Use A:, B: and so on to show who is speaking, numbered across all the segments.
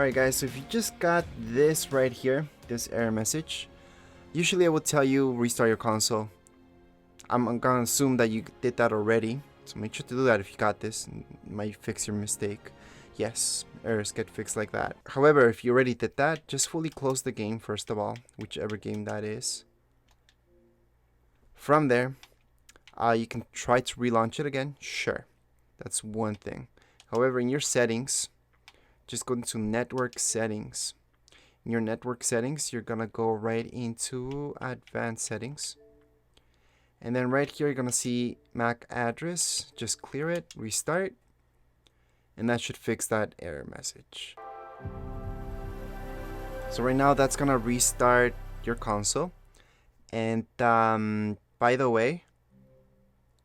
A: Alright guys, so if you just got this right here, this error message, usually I would tell you restart your console. I'm gonna assume that you did that already, so make sure to do that if you got this. It might fix your mistake. Yes, errors get fixed like that. However, if you already did that, just fully close the game first of all, whichever game that is. From there, you can try to relaunch it again, sure. That's one thing. However, in your settings, just go into network settings. In your network settings, you're gonna go right into advanced settings. And then right here, you're gonna see MAC address. Just clear it, restart, and that should fix that error message. So right now, that's gonna restart your console. And by the way,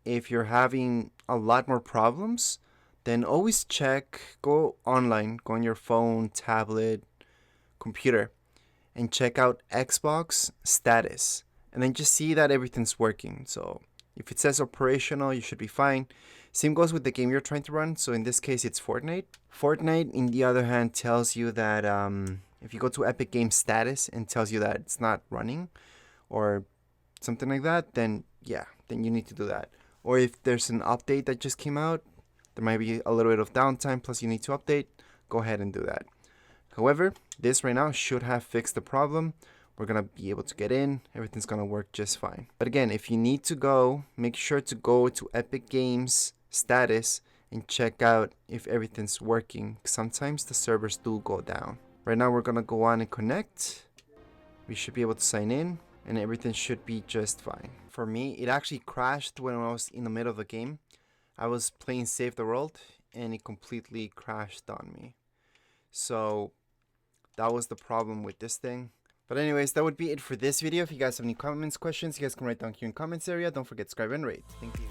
A: if you're having a lot more problems, then always check, go online, go on your phone, tablet, computer, and check out Xbox status. And then just see that everything's working. So if it says operational, you should be fine. Same goes with the game you're trying to run. So in this case, it's Fortnite. Fortnite, in the other hand, tells you that if you go to Epic Games status and tells you that it's not running or something like that, then yeah, then you need to do that. Or if there's an update that just came out, there might be a little bit of downtime, plus you need to update, go ahead and do that. However, this right now should have fixed the problem. We're going to be able to get in. Everything's going to work just fine. But again, if you need to go, make sure to go to Epic Games status and check out if everything's working. Sometimes the servers do go down. Right now, we're going to go on and connect. We should be able to sign in and everything should be just fine. For me, it actually crashed when I was in the middle of the game. I was playing Save the World and it completely crashed on me. So that was the problem with this thing. But anyways, that would be it for this video. If you guys have any comments, questions, you guys can write down here in the comments area. Don't forget to subscribe and rate. Thank you.